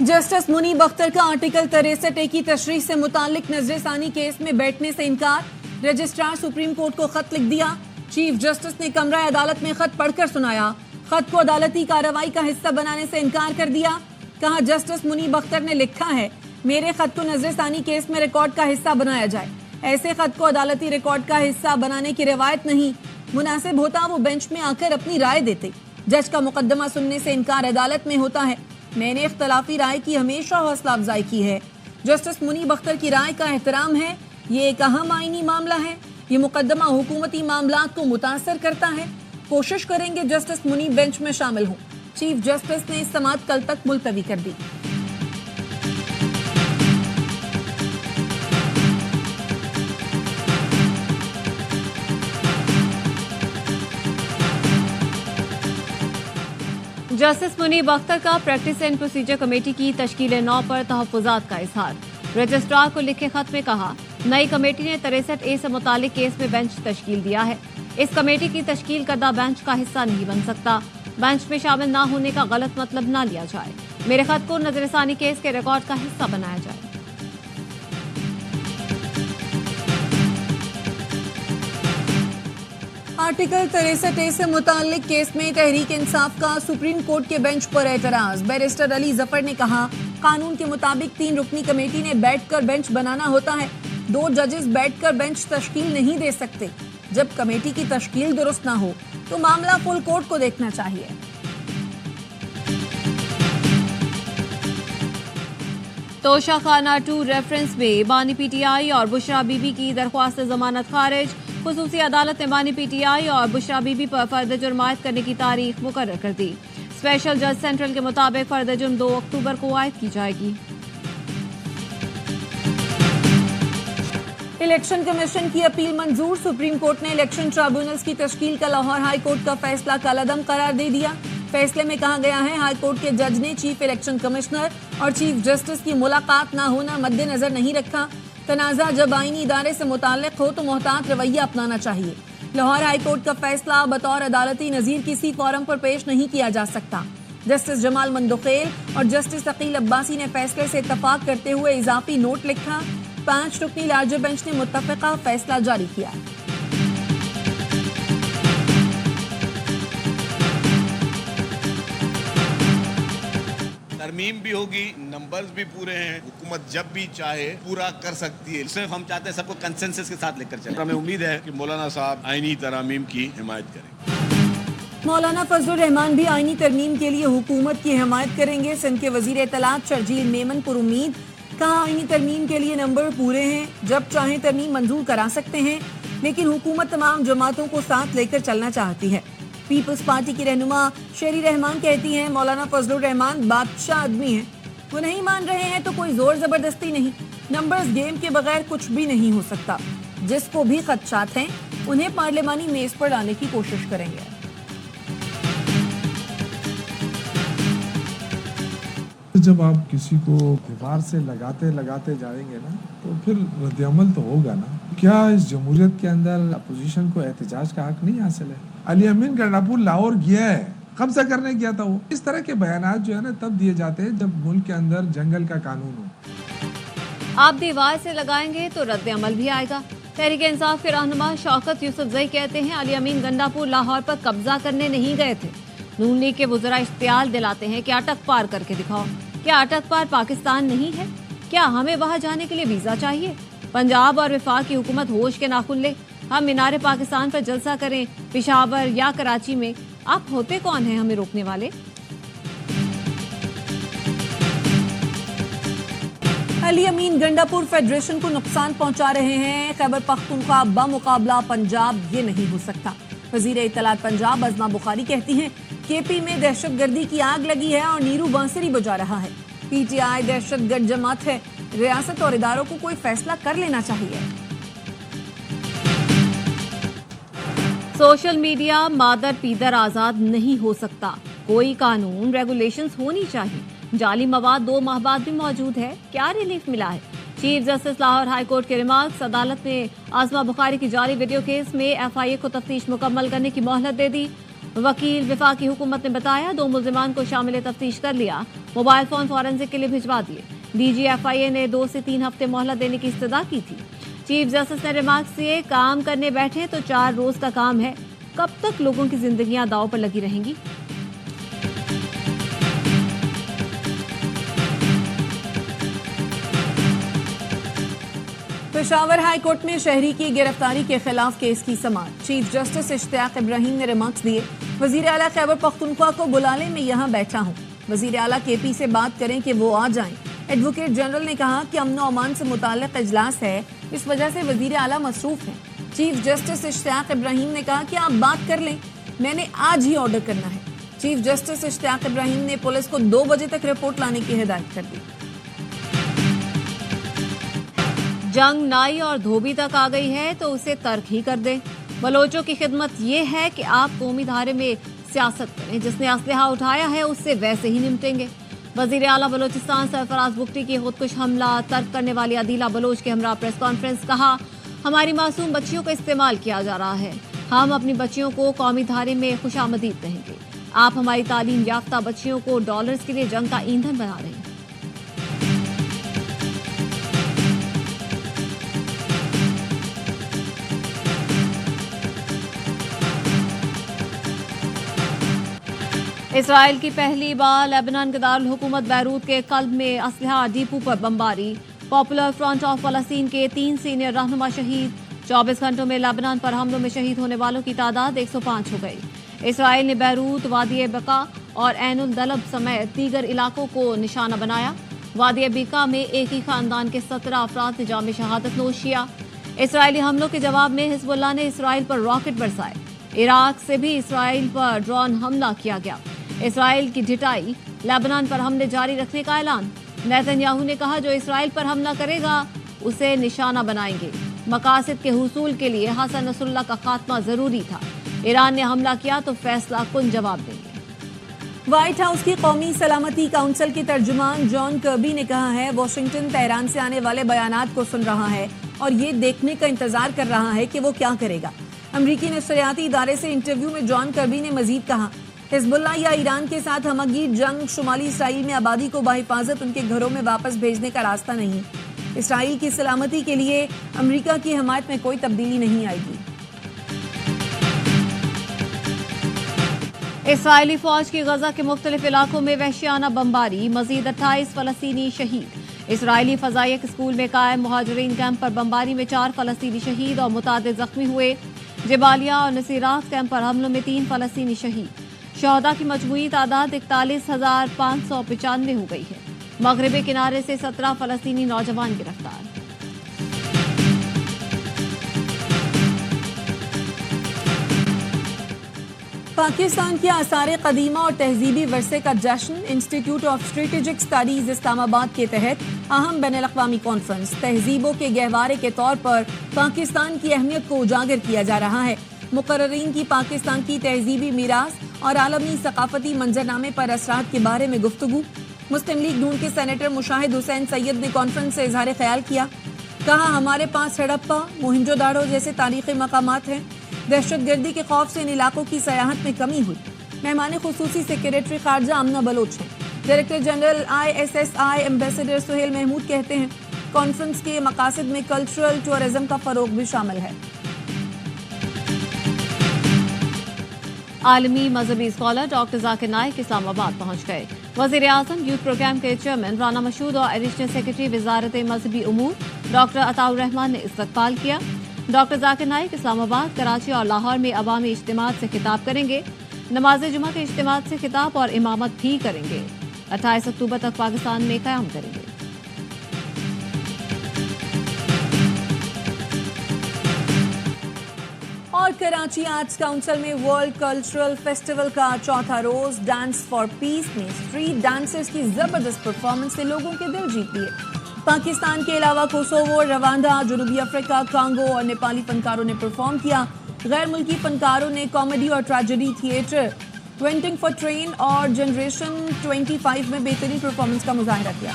Justice Munib Akhtar का article 63A की तशरीह से मुताल्लिक नजरसानी केस में बैठने से इनकार। रजिस्ट्रार सुप्रीम कोर्ट को खत लिख दिया। चीफ जस्टिस ने कमरा अदालत में खत पढ़कर सुनाया। खत को अदालती कार्रवाई का हिस्सा बनाने से इनकार कर दिया। कहा, जस्टिस मुनीब अख्तर ने लिखा है, मेरे खत को नजरसानी केस में रिकॉर्ड का हिस्सा बनाया जाए। ऐसे खत को अदालती रिकॉर्ड का हिस्सा बनाने की रिवायत नहीं। मुनासिब होता वो बेंच में आकर अपनी राय देते। जज का मुकदमा सुनने से इनकार अदालत में होता है। मैंने इख्तलाफी राय की हमेशा हौसला अफजाई की है। जस्टिस मुनीब अख्तर की राय का एहतराम है। ये एक अहम आईनी मामला है। ये मुकदमा हुकूमती मामलात को मुतासर करता है। कोशिश करेंगे जस्टिस मुनीब बेंच में शामिल हों। चीफ जस्टिस ने समाअत कल तक मुलतवी कर दी। जस्टिस मुनीब अख्तर का प्रैक्टिस एंड प्रोसीजर कमेटी की तश्कील 9 पर तहफ़्फ़ुज़ात का इज़हार। रजिस्ट्रार को लिखे खत में कहा, नई कमेटी ने 63A से मुतालिक केस में बेंच तश्कील दिया है। इस कमेटी की तश्कील करदा बेंच का हिस्सा नहीं बन सकता। बेंच में शामिल ना होने का गलत मतलब ना लिया जाए। मेरे खत को नजरसानी केस के रिकॉर्ड का हिस्सा बनाया जाए। आर्टिकल 63A से मुताल्लिक केस में तहरीक इंसाफ का सुप्रीम कोर्ट के बेंच पर एतराज। बैरिस्टर अली जफर ने कहा, कानून के मुताबिक 3 रुकनी कमेटी ने बैठकर बेंच बनाना होता है। 2 जजेस बैठकर बेंच तश्कील नहीं दे सकते। जब कमेटी की तश्कील दुरुस्त ना हो तो मामला फुल कोर्ट को देखना चाहिए। तोशा खाना 2 रेफरेंस में बानी पीटीआई और बुशरा बीबी की दरख्वास्त जमानत खारिज। खुसूसी अदालत ने बानी पीटीआई और बुशरा बीबी पर फर्द जुर्म आयद करने की तारीख मुकर्रर कर दी। स्पेशल जज सेंट्रल के मुताबिक फर्द जुर्म 2 अक्टूबर को आयद की जाएगी। इलेक्शन कमीशन की अपील मंजूर। सुप्रीम कोर्ट ने इलेक्शन ट्राइब्यूनल्स की तश्कील का लाहौर हाई कोर्ट का फैसला कलअदम करार दे दिया। फैसले में कहा गया है, हाई कोर्ट के जज ने चीफ इलेक्शन कमिश्नर और चीफ जस्टिस की मुलाकात ना होना मद्देनजर नहीं रखा। तनाज़ा जब आईनी इदारे से मुताल्लिक हो तो मोहतात रवैया अपनाना चाहिए। लाहौर हाई कोर्ट का फैसला बतौर अदालती नज़ीर किसी फोरम पर पेश नहीं किया जा सकता। जस्टिस जमाल मंदोखेल और जस्टिस अकील अब्बासी ने फैसले से इत्तफाक करते हुए इजाफी नोट लिखा। 5 रुकनी लार्जर बेंच ने मुत्तफ़िक़ा फैसला जारी किया। तरमीम भी होगी, नंबर्स भी पूरे हैं, हुकूमत जब भी चाहे पूरा कर सकती है। सिर्फ हम चाहते हैं सबको कंसेंसस के साथ लेकर चलें। हमें उम्मीद है कि मौलाना साहब आईनी तरमीम की हिमायत करेंगे। मौलाना फजलुर रहमान भी आईनी तरमीम के लिए हुकूमत की हिमायत करेंगे। सिंध के वजीर इत्तलात शर्जील मेमन पर उम्मीद। कहा, आईनी तरमीम के लिए नंबर पूरे हैं, जब चाहे तरमीम मंजूर करा सकते हैं, लेकिन हुकूमत तमाम जमातों को साथ लेकर चलना चाहती है। पीपल्स पार्टी की रहनुमा शेरी रहमान कहती हैं, मौलाना फजलुर रहमान बादशाह आदमी हैं, वो नहीं मान रहे हैं तो कोई जोर जबरदस्ती नहीं। नंबर्स गेम के बगैर कुछ भी नहीं हो सकता। जिसको भी खदशात हैं उन्हें पार्लिमानी मेज पर लाने की कोशिश करेंगे। जब आप किसी को दीवार से लगाते लगाते जाएंगे ना तो फिर रद्द-ए-अमल तो होगा ना। क्या इस जमहूरियत के अंदर अपोजिशन को एहतजाज का हक नहीं हासिल है? अली अमीन गंडापुर लाहौर गया है, कब्जा करने गया था वो। इस तरह के बयानात जो है ना तब दिए जाते हैं जब मुल्क के अंदर जंगल का कानून हो। आप दीवार से लगाएंगे तो रद्द अमल भी आएगा। तहरीक इंसाफ के रहनुमा शौकत यूसुफजई कहते हैं, अली अमीन गंडापुर लाहौर पर कब्जा करने नहीं गए थे। नून लीग के वज़रा इश्तियाल दिलाते हैं कि अटक पार करके दिखाओ। क्या अटक पार पाकिस्तान नहीं है? क्या हमें वहां जाने के लिए वीजा चाहिए? पंजाब और वफाक की हुकूमत होश के नाखुन ले। हम मीनारे पाकिस्तान पर जलसा करें, पेशावर या कराची में, आप होते कौन हैं हमें रोकने वाले? अली अमीन गंडापुर फेडरेशन को नुकसान पहुंचा रहे हैं। खैबर पख्तूनख्वा बमुकाबला पंजाब ये नहीं हो सकता। वजीर इत्तलात पंजाब अज़मा बुखारी कहती हैं, केपी में दहशतगर्दी की आग लगी है और नीरू बांसुरी बजा रहा है। पीटीआई दहशतगर्द जमात है। रियासत और इदारों को कोई फैसला कर लेना चाहिए। सोशल मीडिया मादर पीदर आजाद नहीं हो सकता। कोई कानून रेगुलेशंस होनी चाहिए। जाली मवाद 2 माह बाद भी मौजूद है। क्या रिलीफ मिला है? Chief justice Lahore high court के रिमार्क्स। अदालत ने आज़मा बुखारी की जाली वीडियो केस में FIA को तफ्तीश मुकम्मल करने की मोहलत दे दी। वकील वफाकी हुकूमत ने बताया 2 मुल्जिमान को शामिल तफ्तीश कर लिया, मोबाइल फोन फॉरेंसिक के लिए भिजवा दिए। DGFIA ने 2 से 3 हफ्ते मोहलत देने की इस्तदा की थी। चीफ जस्टिस ने रिमार्क्स दिए, काम करने बैठे तो 4 रोज का काम है, कब तक लोगों की जिंदगियां दांव पर लगी रहेंगी। पेशावर हाई कोर्ट में शहरी की गिरफ्तारी के खिलाफ केस की समाअत। चीफ जस्टिस इश्तियाक इब्राहिम ने रिमार्क्स दिए, वजीर आला खैबर पख्तूनख्वा को बुला लें, मैं यहाँ बैठा हूँ। वजीर आला KP से बात करें कि वो आ जाएं। एडवोकेट जनरल ने कहा कि अमन अमान से मुताल्लिक इजलास है, इस वजह से वजीर आला मसरूफ हैं। चीफ जस्टिस इश्तियाक इब्राहिम ने कहा कि आप बात कर लें, मैंने आज ही ऑर्डर करना है। चीफ जस्टिस इश्तियाक इब्राहिम ने पुलिस को 2 बजे तक रिपोर्ट लाने की हिदायत कर दी। जंग नाई और धोबी तक आ गई है तो उसे तर्क ही कर दें। बलोचों की खिदमत ये है कि आप कौमी धारे में सियासत करें, जिसने असलहा उठाया है उससे वैसे ही निपटेंगे। वजीर आला बलोचिस्तान सरफराज बुगटी की खुदकुश हमला तर्क करने वाली अदीला बलोच के हमरा प्रेस कॉन्फ्रेंस, कहा हमारी मासूम बच्चियों का इस्तेमाल किया जा रहा है, हम अपनी बच्चियों को कौमी धारे में खुशामदीद कहेंगे। आप हमारी तालीम याफ्ता बच्चियों को डॉलर्स के लिए जंग का ईंधन बना रहे हैं। इसराइल की पहली बार लेबनान के दारुल हुकूमत बैरूत के कल्ब में असलहा डिपो पर बमबारी। पॉपुलर फ्रंट ऑफ फलस्तीन के 3 सीनियर रहनुमा शहीद। 24 घंटों में लेबनान पर हमलों में शहीद होने वालों की तादाद 105 हो गई। इसराइल ने बैरूत, वादी बका और ऐनुल दलब समेत दीगर इलाकों को निशाना बनाया। वादी बका में एक ही खानदान के 17 अफराद ने जाम शहादत नोश किया। इसराइली हमलों के जवाब में हिजबुल्लाह ने इसराइल पर रॉकेट बरसाए। इराक से भी इसराइल पर ड्रोन हमला किया गया। इसराइल की ढिठाई, लेबनान पर हमले जारी रखने का ऐलान। नेतन्याहू ने कहा जो इसराइल पर हमला करेगा उसे निशाना बनाएंगे। मकासद के हुसूल के लिए हसन नसरुल्लाह का खात्मा जरूरी था। ईरान ने हमला किया तो फैसला कुन जवाब देंगे। व्हाइट हाउस की कौमी सलामती काउंसिल के तर्जुमान जॉन कर्बी ने कहा है वाशिंगटन तेहरान से आने वाले बयानात को सुन रहा है और ये देखने का इंतजार कर रहा है कि वो क्या करेगा। अमरीकी नशरियाती इदारे से इंटरव्यू में जॉन कर्बी ने मजीद कहा, हिजबुल्लाह या ईरान के साथ हमगीर जंग शुमाली इसराइल में आबादी को बाहिफाजत उनके घरों में वापस भेजने का रास्ता नहीं। इसराइल की सलामती के लिए अमेरिका की हिमायत में कोई तब्दीली नहीं आएगी। इसराइली फौज की गजा के मुख्तलिफ इलाकों में वहशियाना बमबारी, मजीद 28 फलस्तीनी शहीद। इसराइली फजाइक स्कूल में कायम मुहाजिरीन कैंप पर बमबारी में 4 फलस्तीनी शहीद और मुतादिद जख्मी हुए। जबालिया और नसीरात कैंप पर हमलों में 3 फलस्तीनी शहीद। शहदा की मजमूई तादाद 41,595 हो गई है। मगरबी किनारे से 17 फलस्तीनी नौजवान गिरफ्तार। पाकिस्तान के आसार कदीमा और तहजीबी वरसे का जश्न। Institute of strategic studies Islamabad के तहत अहम बैनुल-अक़वामी कॉन्फ्रेंस। तहजीबों के गहवारे के तौर पर पाकिस्तान की अहमियत को उजागर किया जा रहा है। मुकर्ररीन की पाकिस्तान की तहजीबी मीरास और आलमी सकाफती मंजरनामे पर असरात के बारे में गुफ्तगू। मुस्लिम लीग नून के सेनेटर मुशाहिद हुसैन सैयद ने कॉन्फ्रेंस से इजहार ख्याल किया। कहा हमारे पास हड़प्पा, मोहनजोदाड़ो जैसे तारीखी मकामात हैं। दहशतगर्दी के खौफ से इन इलाकों की सयाहत में कमी हुई। मेहमान खुसूसी सेक्रेटरी खारजा आमना बलोच हैं। Director general ISSI ambassador Sohail Mahmood कहते हैं कॉन्फ्रेंस के मकासद में कल्चरल टूरिज्म का फरोग भी शामिल है। आलमी मजहबी स्कॉलर डॉक्टर जाकिर नाइक इस्लामाबाद पहुंच गए। वजीर आजम यूथ प्रोग्राम के चेयरमैन राना मशहूद और एडिशनल सेक्रेटरी वजारत मजहबी उमूर डॉक्टर अताउर रहमान ने इस्तकबाल किया। डॉक्टर जाकिर नाइक इस्लामाबाद, कराची और लाहौर में अवामी इज्तिमात से खिताब करेंगे। नमाज जुमा के इज्तिमात से खिताब और इमामत भी करेंगे। 28 अक्टूबर तक पाकिस्तान में क़याम करेंगे। और कराची आर्ट्स काउंसिल में वर्ल्ड कल्चरल फेस्टिवल का चौथा रोज डांस फॉर पीस में स्ट्रीट डांसर्स की जबरदस्त परफॉर्मेंस से लोगों के दिल जीत लिए। पाकिस्तान के अलावा कोसोवो, रवांडा, जनूबी अफ्रीका, कांगो और नेपाली फनकारों ने परफॉर्म किया। गैर मुल्की फनकारों ने कॉमेडी और tragedy theatre, waiting for train और जनरेशन 25 में बेहतरीन परफॉर्मेंस का मुजाहरा किया।